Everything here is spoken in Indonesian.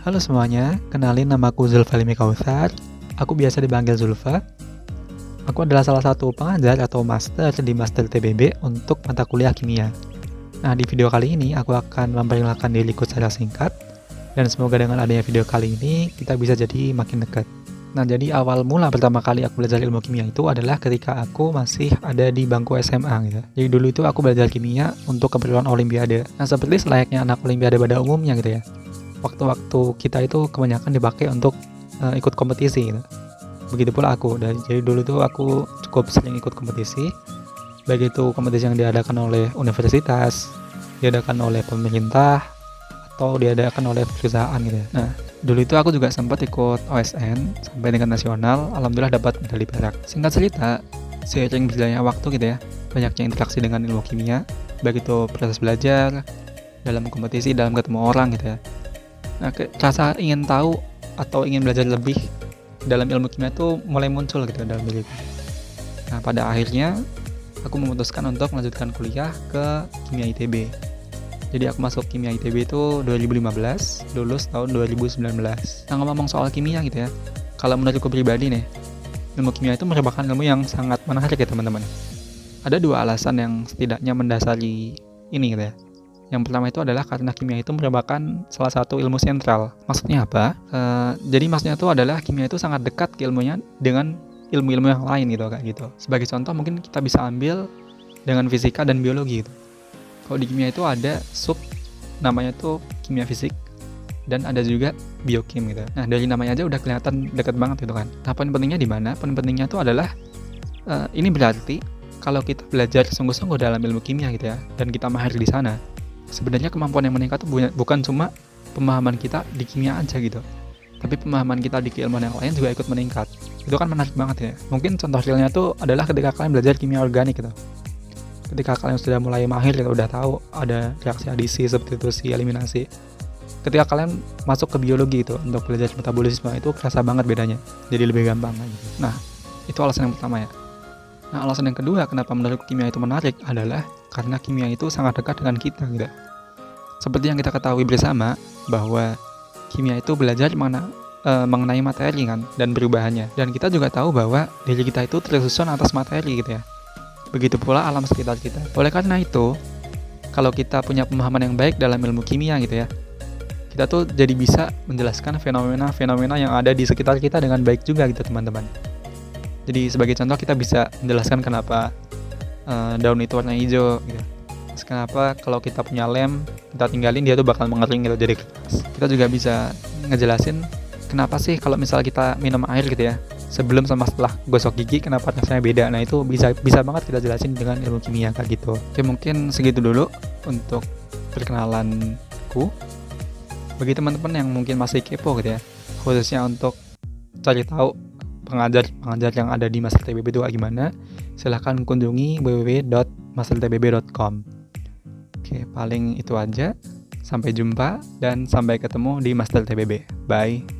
Halo semuanya, kenalin namaku Zulfalimi Kautsar. Aku biasa dipanggil Zulfa. Aku adalah salah satu pengajar atau master di Master TBB untuk mata kuliah kimia. Nah, di video kali ini aku akan memperkenalkan diriku secara singkat, dan semoga dengan adanya video kali ini kita bisa jadi makin dekat. Nah, jadi awal mula pertama kali aku belajar ilmu kimia itu adalah ketika aku masih ada di bangku SMA gitu. Jadi dulu itu aku belajar kimia untuk keperluan olimpiade. Nah, seperti selayaknya anak olimpiade pada umumnya gitu ya. Waktu-waktu kita itu kebanyakan dipakai untuk ikut kompetisi gitu. Begitu pula aku. Jadi dulu tuh aku cukup sering ikut kompetisi, baik itu kompetisi yang diadakan oleh universitas, diadakan oleh pemerintah, atau diadakan oleh perusahaan gitu ya. Nah, dulu itu aku juga sempat ikut OSN sampai tingkat nasional, alhamdulillah dapat medali perak. Singkat cerita, seiring berjalannya waktu gitu ya, banyaknya interaksi dengan ilmu kimia, baik itu proses belajar, dalam kompetisi, dalam ketemu orang gitu ya. Nah, rasa ingin tahu atau ingin belajar lebih dalam ilmu kimia itu mulai muncul gitu dalam diriku. Nah, pada akhirnya aku memutuskan untuk melanjutkan kuliah ke kimia ITB. Jadi aku masuk kimia ITB itu 2015, lulus tahun 2019. Nah, ngomong soal kimia gitu ya, kalau menurutku pribadi nih, ilmu kimia itu merupakan ilmu yang sangat menarik ya teman-teman. Ada dua alasan yang setidaknya mendasari ini gitu ya. Yang pertama itu adalah karena kimia itu merupakan salah satu ilmu sentral. Maksudnya apa? Jadi maksudnya itu adalah kimia itu sangat dekat ke ilmunya dengan ilmu-ilmu yang lain gitu kayak gitu. Sebagai contoh mungkin kita bisa ambil dengan fisika dan biologi gitu. Kalau di kimia itu ada sub namanya tuh kimia fisik dan ada juga biokim gitu. Nah, dari namanya aja udah kelihatan dekat banget gitu kan. Nah, poin pentingnya di mana? Poin pentingnya itu adalah ini berarti kalau kita belajar sungguh-sungguh dalam ilmu kimia gitu ya dan kita mahir di sana, sebenarnya kemampuan yang meningkat itu bukan cuma pemahaman kita di kimia aja gitu, tapi pemahaman kita di keilmuan yang lain juga ikut meningkat. Itu kan menarik banget ya. Mungkin contoh realnya tuh adalah ketika kalian belajar kimia organik gitu. Ketika kalian sudah mulai mahir gitu, udah tahu ada reaksi adisi, substitusi, eliminasi. Ketika kalian masuk ke biologi itu untuk belajar metabolisme, itu kerasa banget bedanya. Jadi lebih gampang gitu. Nah, itu alasan yang pertama ya. Nah, alasan yang kedua kenapa menurut kimia itu menarik adalah karena kimia itu sangat dekat dengan kita gitu. Seperti yang kita ketahui bersama bahwa kimia itu belajar mengenai materi kan dan perubahannya. Dan kita juga tahu bahwa diri kita itu tersusun atas materi gitu ya. Begitu pula alam sekitar kita. Oleh karena itu, kalau kita punya pemahaman yang baik dalam ilmu kimia gitu ya, kita tuh jadi bisa menjelaskan fenomena-fenomena yang ada di sekitar kita dengan baik juga gitu teman-teman. Jadi sebagai contoh kita bisa menjelaskan kenapa daun itu warna hijau gitu. Terus kenapa kalau kita punya lem, kita tinggalin dia tuh bakal mengering gitu jadi kertas. Kita juga bisa ngejelasin kenapa sih kalau misal kita minum air gitu ya, sebelum sama setelah gosok gigi kenapa rasanya beda. Nah, itu bisa banget kita jelasin dengan ilmu kimia kayak gitu. Oke, mungkin segitu dulu untuk perkenalanku. Bagi teman-teman yang mungkin masih kepo gitu ya, khususnya untuk cari tahu pengajar yang ada di Master TBB itu gimana, silahkan kunjungi www.mastertbb.com. Oke, paling itu aja. Sampai jumpa dan sampai ketemu di Master TBB. Bye.